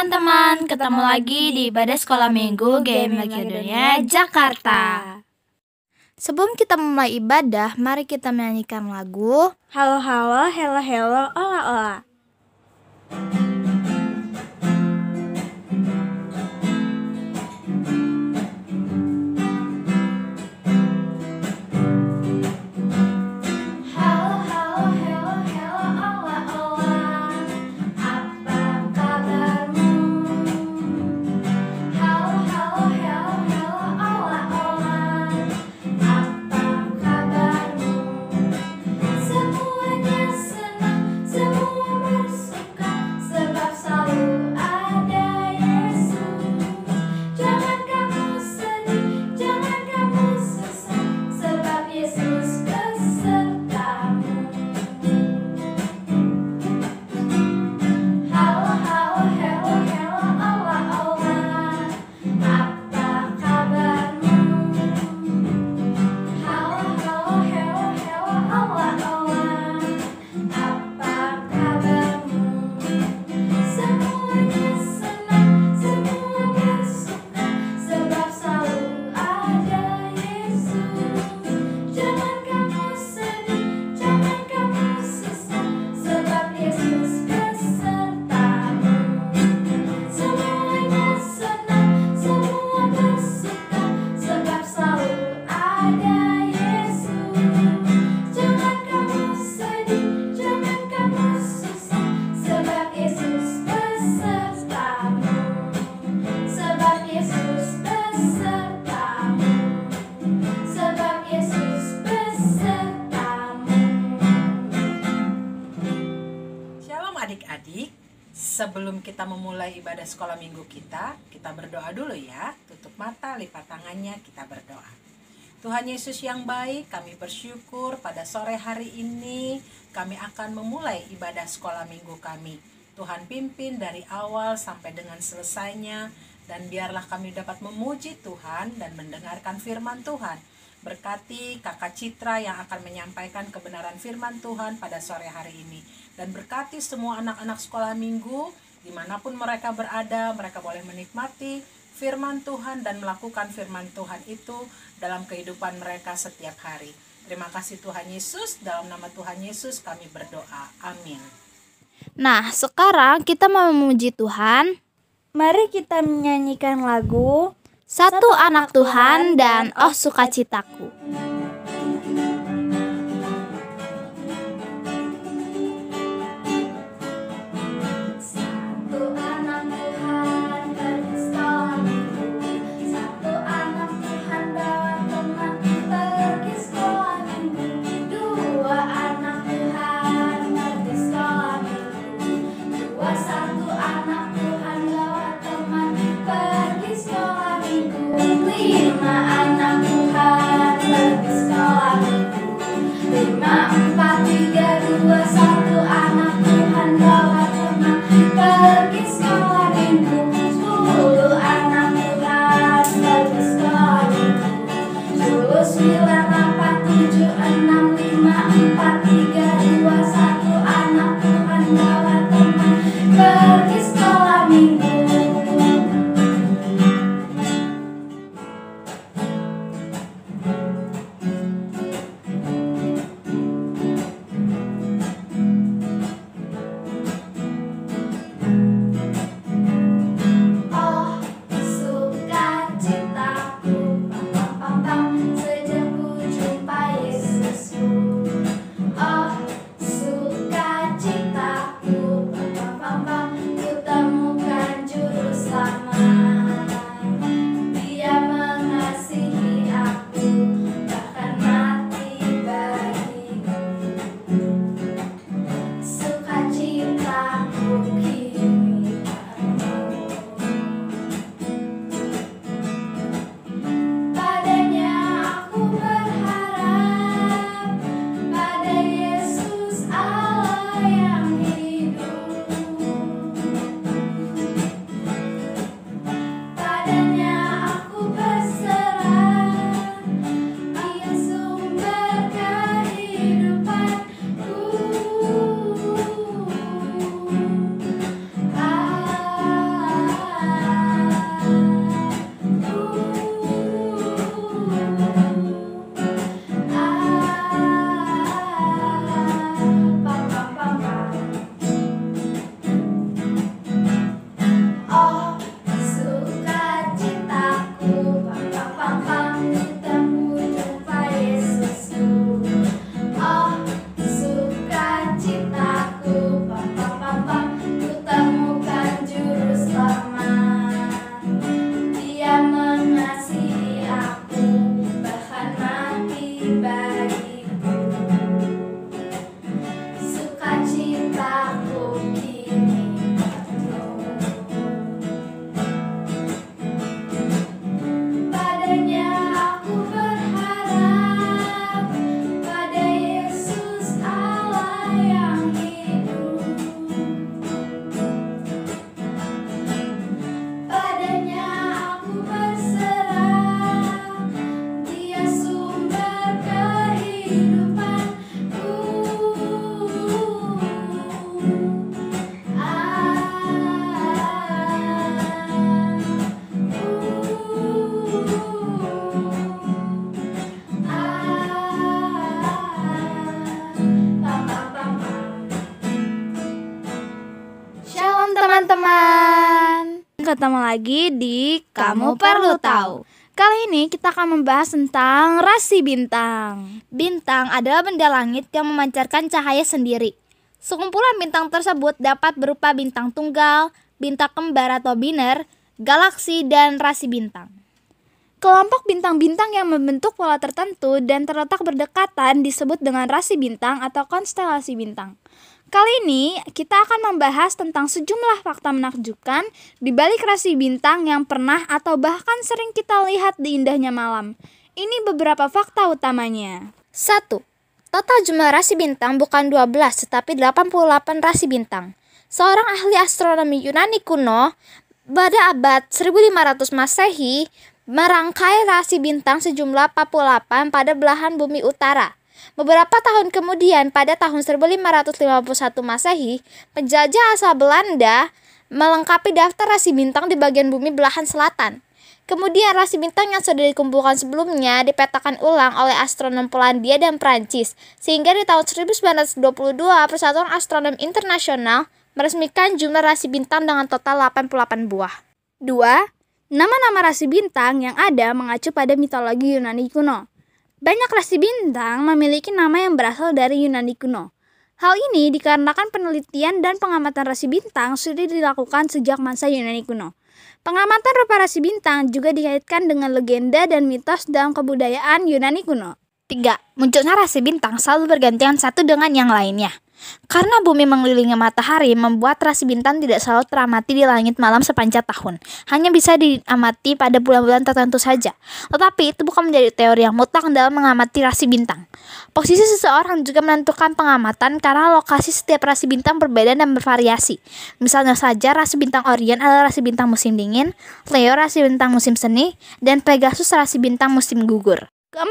teman-teman, ketemu lagi di Ibadah Sekolah Minggu GMI Makedonia, Jakarta. Sebelum kita mulai ibadah, mari kita menyanyikan lagu Halo halo, hello hello, ola ola. Adik-adik, sebelum kita memulai ibadah sekolah minggu kita berdoa dulu ya. Tutup mata, lipat tangannya, kita berdoa. Tuhan Yesus yang baik, kami bersyukur pada sore hari ini kami akan memulai ibadah sekolah minggu kami. Tuhan pimpin dari awal sampai dengan selesainya, dan biarlah kami dapat memuji Tuhan dan mendengarkan firman Tuhan. Berkati Kakak Citra yang akan menyampaikan kebenaran firman Tuhan pada sore hari ini. Dan berkati semua anak-anak sekolah minggu, dimanapun mereka berada, mereka boleh menikmati firman Tuhan dan melakukan firman Tuhan itu dalam kehidupan mereka setiap hari. Terima kasih Tuhan Yesus, dalam nama Tuhan Yesus kami berdoa. Amin. Nah, sekarang kita mau memuji Tuhan. Mari kita menyanyikan lagu Satu Anak Tuhan dan Oh Sukacitaku. teman-teman. Ketemu lagi di Kamu Perlu Tahu. Kali ini kita akan membahas tentang rasi bintang. Bintang adalah benda langit yang memancarkan cahaya sendiri. Sekumpulan bintang tersebut dapat berupa bintang tunggal, bintang kembar atau biner, galaksi, dan rasi bintang. Kelompok bintang-bintang yang membentuk pola tertentu dan terletak berdekatan disebut dengan rasi bintang atau konstelasi bintang. Kali ini kita akan membahas tentang sejumlah fakta menakjubkan di balik rasi bintang yang pernah atau bahkan sering kita lihat di indahnya malam. Ini beberapa fakta utamanya. 1. Total jumlah rasi bintang bukan 12 tetapi 88 rasi bintang. Seorang ahli astronomi Yunani kuno pada abad 1500 Masehi merangkai rasi bintang sejumlah 48 pada belahan bumi utara. Beberapa tahun kemudian, pada tahun 1551 Masehi, penjajah asal Belanda melengkapi daftar rasi bintang di bagian bumi belahan selatan. Kemudian rasi bintang yang sudah dikumpulkan sebelumnya dipetakan ulang oleh astronom Polandia dan Prancis, sehingga di tahun 1922 Persatuan Astronom Internasional meresmikan jumlah rasi bintang dengan total 88 buah. 2. Nama-nama rasi bintang yang ada mengacu pada mitologi Yunani kuno. Banyak rasi bintang memiliki nama yang berasal dari Yunani kuno. Hal ini dikarenakan penelitian dan pengamatan rasi bintang sudah dilakukan sejak masa Yunani kuno. Pengamatan rupa rasi bintang juga dikaitkan dengan legenda dan mitos dalam kebudayaan Yunani kuno. 3. Munculnya rasi bintang selalu bergantian satu dengan yang lainnya. Karena bumi mengelilingi matahari, membuat rasi bintang tidak selalu teramati di langit malam sepanjang tahun. Hanya bisa diamati pada bulan-bulan tertentu saja. Tetapi itu bukan menjadi teori yang mutlak dalam mengamati rasi bintang. Posisi seseorang juga menentukan pengamatan karena lokasi setiap rasi bintang berbeda dan bervariasi. Misalnya saja rasi bintang Orion adalah rasi bintang musim dingin, Leo rasi bintang musim seni, dan Pegasus rasi bintang musim gugur. 4.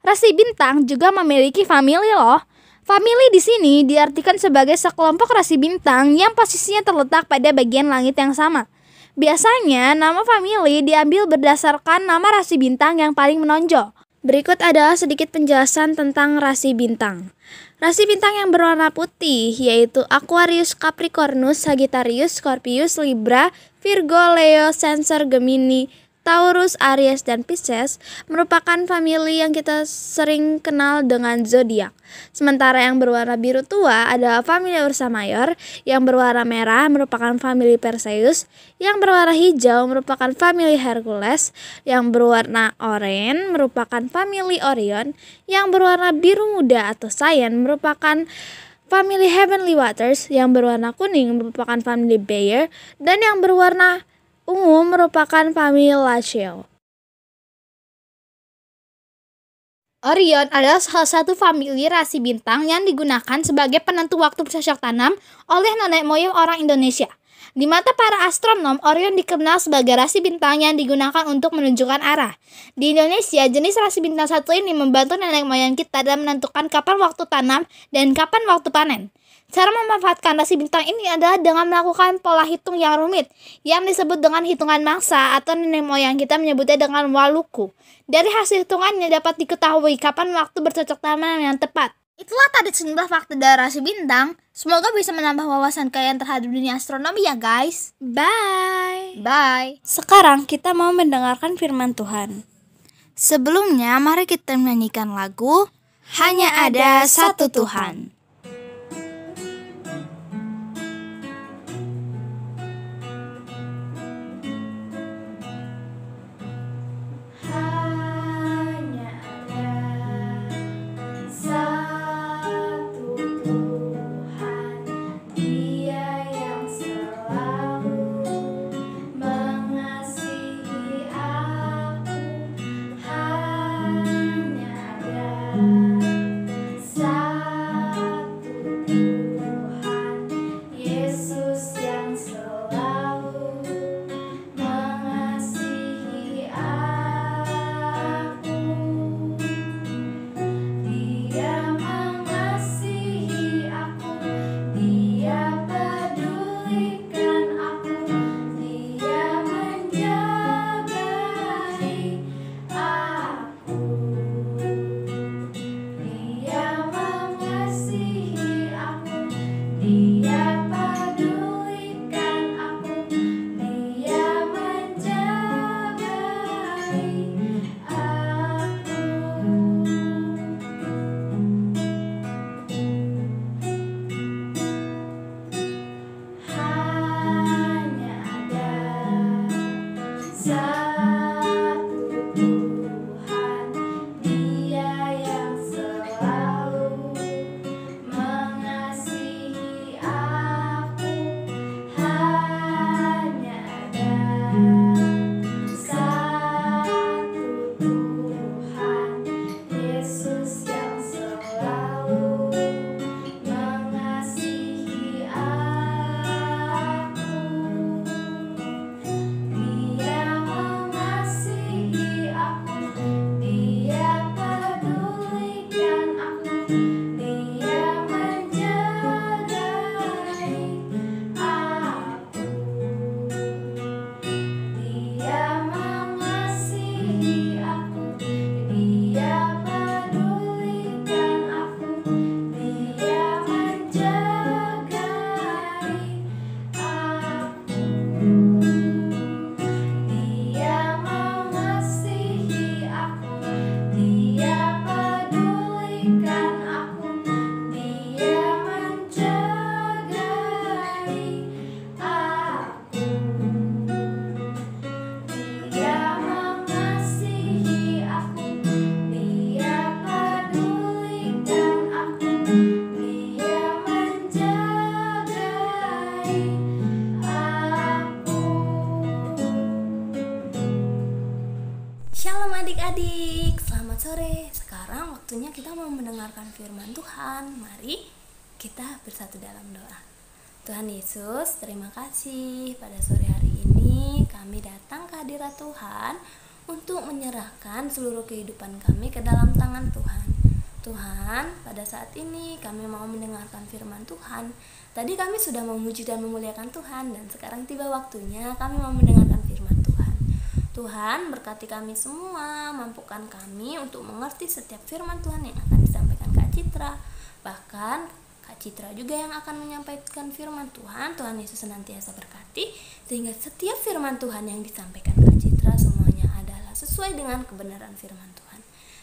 Rasi bintang juga memiliki famili loh. Famili di sini diartikan sebagai sekelompok rasi bintang yang posisinya terletak pada bagian langit yang sama. Biasanya, nama famili diambil berdasarkan nama rasi bintang yang paling menonjol. Berikut adalah sedikit penjelasan tentang rasi bintang. Rasi bintang yang berwarna putih yaitu Aquarius, Capricornus, Sagittarius, Scorpius, Libra, Virgo, Leo, Cancer, Gemini, Taurus, Aries, dan Pisces merupakan famili yang kita sering kenal dengan zodiak. Sementara yang berwarna biru tua adalah famili Ursa Major, yang berwarna merah merupakan famili Perseus, yang berwarna hijau merupakan famili Hercules, yang berwarna oranye merupakan famili Orion, yang berwarna biru muda atau cyan merupakan famili Heavenly Waters, yang berwarna kuning merupakan famili Bayer, dan yang berwarna ungu merupakan famili Lachio. Orion adalah salah satu famili rasi bintang yang digunakan sebagai penentu waktu bercocok tanam oleh nenek moyang orang Indonesia. Di mata para astronom, Orion dikenal sebagai rasi bintang yang digunakan untuk menunjukkan arah. Di Indonesia, jenis rasi bintang satu ini membantu nenek moyang kita dalam menentukan kapan waktu tanam dan kapan waktu panen. Cara memanfaatkan rasi bintang ini adalah dengan melakukan pola hitung yang rumit, yang disebut dengan hitungan mangsa atau nenek moyang kita menyebutnya dengan waluku. Dari hasil hitungannya dapat diketahui kapan waktu bercocok tanam yang tepat. Itulah tadi sejumlah fakta dari rasi bintang. Semoga bisa menambah wawasan kalian terhadap dunia astronomi ya guys. Bye. Bye. Sekarang kita mau mendengarkan firman Tuhan. Sebelumnya mari kita menyanyikan lagu Hanya Ada Satu Tuhan. Satu adik-adik, selamat sore. Sekarang waktunya kita mau mendengarkan firman Tuhan. Mari kita bersatu dalam doa. Tuhan Yesus, terima kasih pada sore hari ini kami datang ke hadirat Tuhan untuk menyerahkan seluruh kehidupan kami ke dalam tangan Tuhan. Tuhan, pada saat ini kami mau mendengarkan firman Tuhan. Tadi kami sudah memuji dan memuliakan Tuhan, dan sekarang tiba waktunya kami mau mendengarkan firman Tuhan. Tuhan, berkati kami semua, mampukan kami untuk mengerti setiap firman Tuhan yang akan disampaikan Kak Citra. Bahkan Kak Citra juga yang akan menyampaikan firman Tuhan. Tuhan Yesus senantiasa berkati, sehingga setiap firman Tuhan yang disampaikan Kak Citra semuanya adalah sesuai dengan kebenaran firman Tuhan.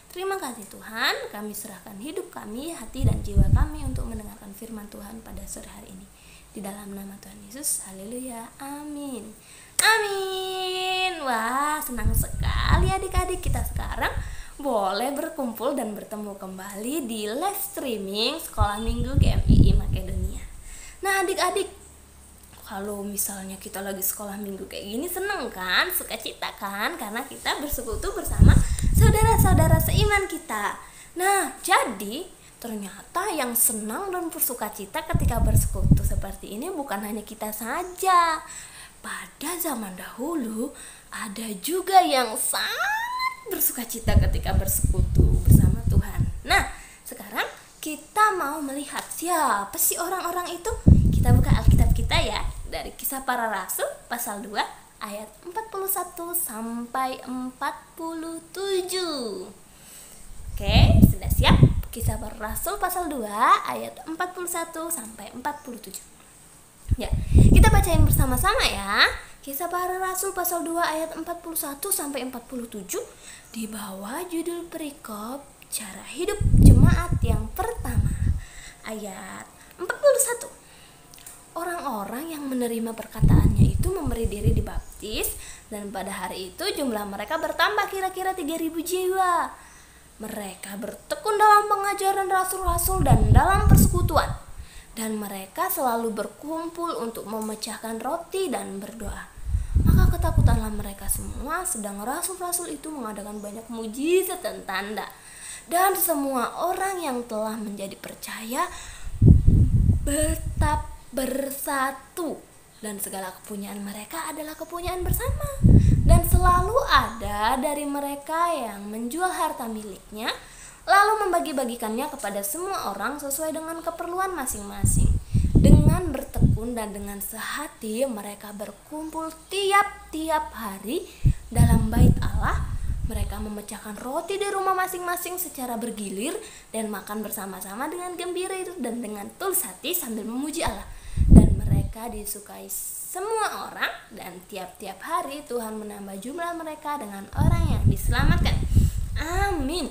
Terima kasih Tuhan, kami serahkan hidup kami, hati dan jiwa kami untuk mendengarkan firman Tuhan pada sore hari ini. Di dalam nama Tuhan Yesus, haleluya, amin. Amin. Wah, senang sekali adik-adik, kita sekarang boleh berkumpul dan bertemu kembali di live streaming Sekolah Minggu GMII Makedonia. Nah adik-adik, kalau misalnya kita lagi sekolah minggu kayak gini seneng kan, sukacita kan, karena kita bersekutu bersama saudara-saudara seiman kita. Nah jadi ternyata yang senang dan bersukacita ketika bersekutu seperti ini bukan hanya kita saja. Pada zaman dahulu ada juga yang sangat bersukacita ketika bersekutu bersama Tuhan. Nah, sekarang kita mau melihat siapa sih orang-orang itu. Kita buka Alkitab kita ya, dari Kisah Para Rasul pasal 2 ayat 41 sampai 47. Oke, sudah siap? Kisah Para Rasul pasal 2 ayat 41 sampai 47. Ya, kita bacain bersama-sama ya. Kisah Para Rasul pasal 2 ayat 41 sampai 47 di bawah judul perikop cara hidup jemaat yang pertama. Ayat 41. Orang-orang yang menerima perkataannya itu memberi diri dibaptis, dan pada hari itu jumlah mereka bertambah kira-kira 3.000 jiwa. Mereka bertekun dalam pengajaran rasul-rasul dan dalam persekutuan. Dan mereka selalu berkumpul untuk memecahkan roti dan berdoa. Maka ketakutanlah mereka semua, sedang rasul-rasul itu mengadakan banyak mujizat dan tanda. Dan semua orang yang telah menjadi percaya tetap bersatu, dan segala kepunyaan mereka adalah kepunyaan bersama. Dan selalu ada dari mereka yang menjual harta miliknya, lalu membagi-bagikannya kepada semua orang sesuai dengan keperluan masing-masing. Dengan bertekun dan dengan sehati mereka berkumpul tiap-tiap hari dalam bait Allah. Mereka memecahkan roti di rumah masing-masing secara bergilir dan makan bersama-sama dengan gembira itu dan dengan tulus hati sambil memuji Allah. Dan mereka disukai semua orang, dan tiap-tiap hari Tuhan menambah jumlah mereka dengan orang yang diselamatkan. Amin.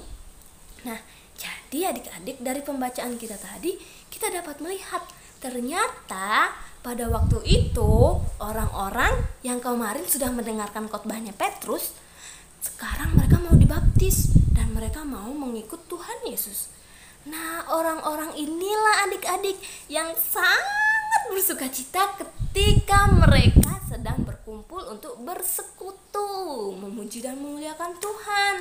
Nah, jadi adik-adik, dari pembacaan kita tadi kita dapat melihat ternyata pada waktu itu orang-orang yang kemarin sudah mendengarkan khotbahnya Petrus, sekarang mereka mau dibaptis dan mereka mau mengikut Tuhan Yesus. Nah, orang-orang inilah adik-adik yang sangat bersukacita ketika mereka sedang berkumpul untuk bersekutu, memuji dan memuliakan Tuhan.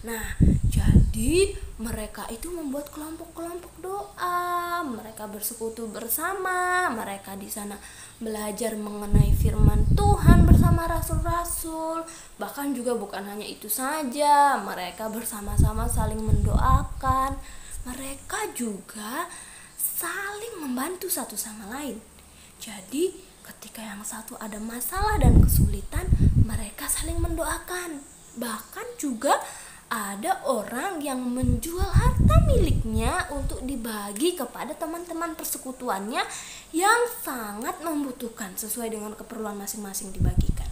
Nah, jadi mereka itu membuat kelompok-kelompok doa, mereka bersekutu bersama, mereka di sana belajar mengenai firman Tuhan bersama rasul-rasul. Bahkan juga bukan hanya itu saja, mereka bersama-sama saling mendoakan. Mereka juga saling membantu satu sama lain. Jadi ketika yang satu ada masalah dan kesulitan, mereka saling mendoakan. Bahkan juga ada orang yang menjual harta miliknya untuk dibagi kepada teman-teman persekutuannya yang sangat membutuhkan, sesuai dengan keperluan masing-masing dibagikan.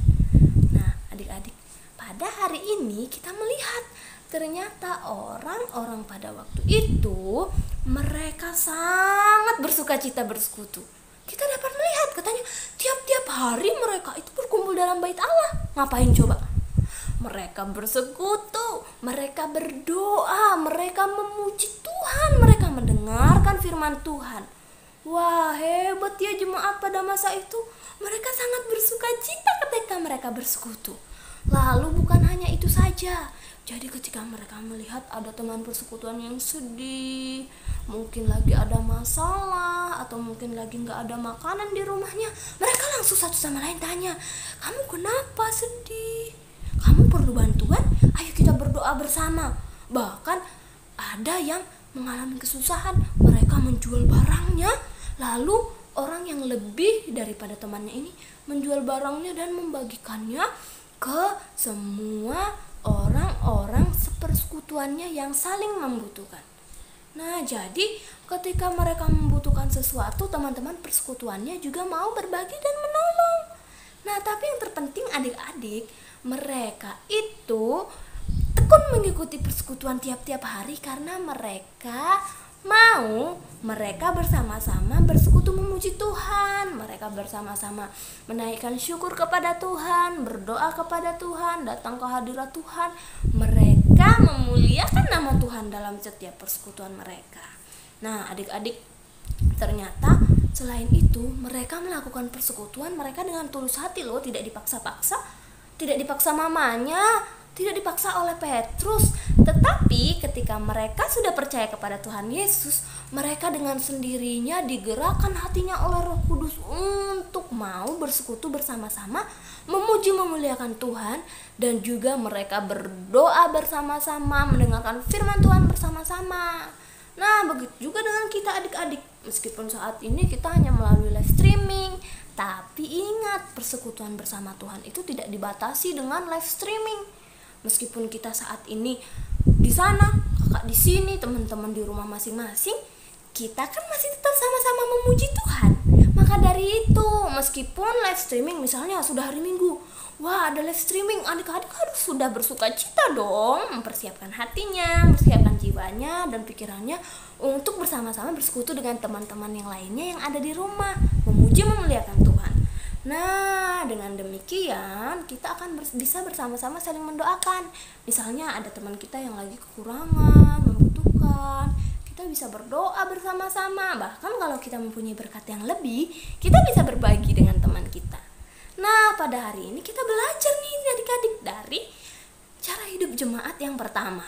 Nah, adik-adik, pada hari ini kita melihat ternyata orang-orang pada waktu itu mereka sangat bersukacita bersekutu. Kita dapat melihat katanya tiap-tiap hari mereka itu berkumpul dalam bait Allah. Ngapain coba? Mereka bersekutu, mereka berdoa, mereka memuji Tuhan, mereka mendengarkan firman Tuhan. Wah, hebat ya jemaat pada masa itu. Mereka sangat bersukacita ketika mereka bersekutu. Lalu bukan hanya itu saja. Jadi ketika mereka melihat ada teman persekutuan yang sedih, mungkin lagi ada masalah, atau mungkin lagi gak ada makanan di rumahnya, mereka langsung satu sama lain tanya, "Kamu kenapa sedih? Kamu perlu bantuan? Ayo kita berdoa bersama." Bahkan ada yang mengalami kesusahan, mereka menjual barangnya, lalu orang yang lebih daripada temannya ini menjual barangnya dan membagikannya ke semua orang-orang sepersekutuannya yang saling membutuhkan. Nah, jadi ketika mereka membutuhkan sesuatu, teman-teman persekutuannya juga mau berbagi dan menolong. Nah, tapi yang terpenting adik-adik, mereka itu tekun mengikuti persekutuan tiap-tiap hari karena mereka bersama-sama bersekutu memuji Tuhan. Mereka bersama-sama menaikkan syukur kepada Tuhan, berdoa kepada Tuhan, datang ke hadirat Tuhan. Mereka memuliakan nama Tuhan dalam setiap persekutuan mereka. Nah, adik-adik, ternyata selain itu mereka melakukan persekutuan mereka dengan tulus hati loh, tidak dipaksa-paksa, tidak dipaksa mamanya, tidak dipaksa oleh Petrus. Tetapi ketika mereka sudah percaya kepada Tuhan Yesus, mereka dengan sendirinya digerakkan hatinya oleh Roh Kudus untuk mau bersekutu bersama-sama, memuji memuliakan Tuhan, dan juga mereka berdoa bersama-sama, mendengarkan firman Tuhan bersama-sama. Nah, begitu juga dengan kita adik-adik. Meskipun saat ini kita hanya melalui live streaming, tapi ingat, persekutuan bersama Tuhan itu tidak dibatasi dengan live streaming. Meskipun kita saat ini di sana, kakak di sini, teman-teman di rumah masing-masing, kita kan masih tetap sama-sama memuji Tuhan. Maka dari itu, meskipun live streaming misalnya sudah hari Minggu, wah ada live streaming, adik-adik harus sudah bersuka cita dong, mempersiapkan hatinya, mempersiapkan jiwanya dan pikirannya untuk bersama-sama bersekutu dengan teman-teman yang lainnya yang ada di rumah, memuji memuliakan Tuhan. Nah, dengan demikian kita akan bisa bersama-sama saling mendoakan. Misalnya ada teman kita yang lagi kekurangan, membutuhkan, kita bisa berdoa bersama-sama. Bahkan kalau kita mempunyai berkat yang lebih, kita bisa berbagi dengan teman kita. Nah, pada hari ini kita belajar nih adik-adik dari cara hidup jemaat yang pertama.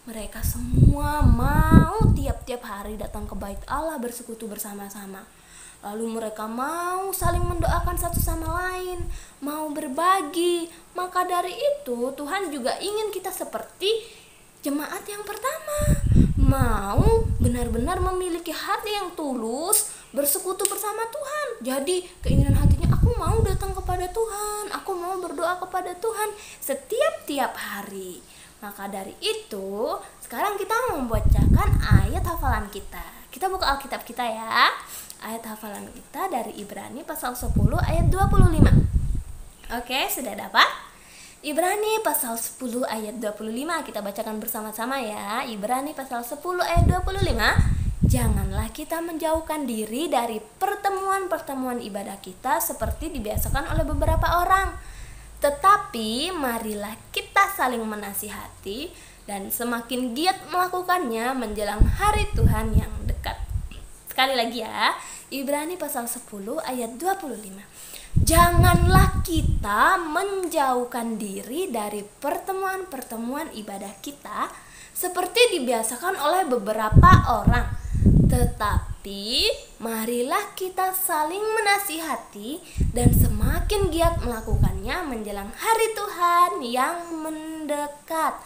Mereka semua mau tiap-tiap hari datang ke bait Allah bersekutu bersama-sama. Lalu mereka mau saling mendoakan satu sama lain, mau berbagi. Maka dari itu Tuhan juga ingin kita seperti jemaat yang pertama, mau benar-benar memiliki hati yang tulus, bersekutu bersama Tuhan. Jadi keinginan hatinya, aku mau datang kepada Tuhan, aku mau berdoa kepada Tuhan setiap tiap hari. Maka dari itu sekarang kita membacakan ayat hafalan kita. Kita buka Alkitab kita ya. Ayat hafalan kita dari Ibrani pasal 10 ayat 25. Oke, sudah dapat? Ibrani pasal 10 ayat 25 kita bacakan bersama-sama ya. Ibrani pasal 10 ayat 25. Janganlah kita menjauhkan diri dari pertemuan-pertemuan ibadah kita seperti dibiasakan oleh beberapa orang. Tetapi marilah kita saling menasihati dan semakin giat melakukannya menjelang hari Tuhan yang dekat. Sekali lagi ya, Ibrani pasal 10 ayat 25. Janganlah kita menjauhkan diri dari pertemuan-pertemuan ibadah kita seperti dibiasakan oleh beberapa orang. Tetapi marilah kita saling menasihati dan semakin giat melakukannya menjelang hari Tuhan yang mendekat.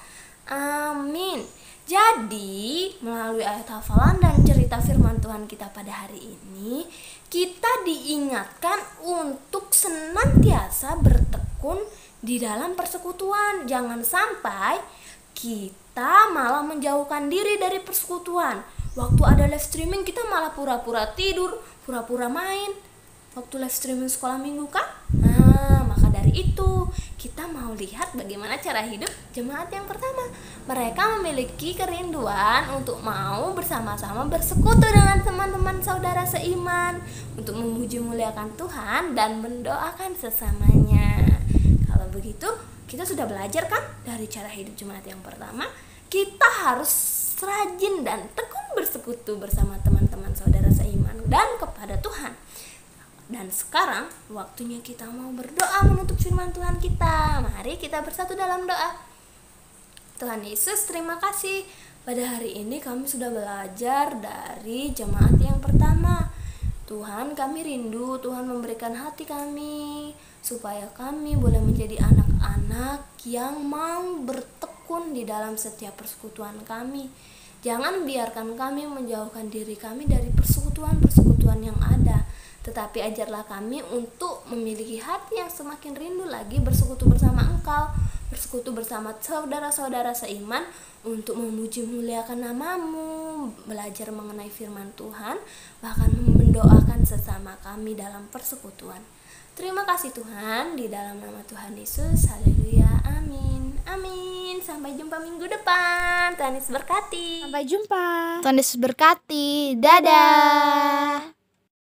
Amin. Jadi, melalui ayat hafalan dan cerita firman Tuhan kita pada hari ini, kita diingatkan untuk senantiasa bertekun di dalam persekutuan. Jangan sampai kita malah menjauhkan diri dari persekutuan. Waktu ada live streaming kita malah pura-pura tidur, pura-pura main. Waktu live streaming sekolah minggu kan? Nah, maka dari itu kita mau lihat bagaimana cara hidup jemaat yang pertama. Mereka memiliki kerinduan untuk mau bersama-sama bersekutu dengan teman-teman saudara seiman, untuk memuji muliakan Tuhan dan mendoakan sesamanya. Kalau begitu, kita sudah belajar kan dari cara hidup jemaat yang pertama. Kita harus rajin dan tekun bersekutu bersama teman-teman saudara seiman dan kepada Tuhan. Dan sekarang waktunya kita mau berdoa menutup firman Tuhan kita. Mari kita bersatu dalam doa. Tuhan Yesus, terima kasih. Pada hari ini kami sudah belajar dari jemaat yang pertama. Tuhan, kami rindu Tuhan memberikan hati kami supaya kami boleh menjadi anak-anak yang mau bertekun di dalam setiap persekutuan kami. Jangan biarkan kami menjauhkan diri kami dari persekutuan-persekutuan yang ada, tetapi ajarlah kami untuk memiliki hati yang semakin rindu lagi bersekutu bersama Engkau, bersekutu bersama saudara-saudara seiman untuk memuji muliakan namamu, belajar mengenai firman Tuhan, bahkan mendoakan sesama kami dalam persekutuan. Terima kasih Tuhan, di dalam nama Tuhan Yesus, haleluya, amin, amin. Sampai jumpa minggu depan, Tuhan Yesus berkati. Sampai jumpa. Tuhan Yesus berkati. Dadah.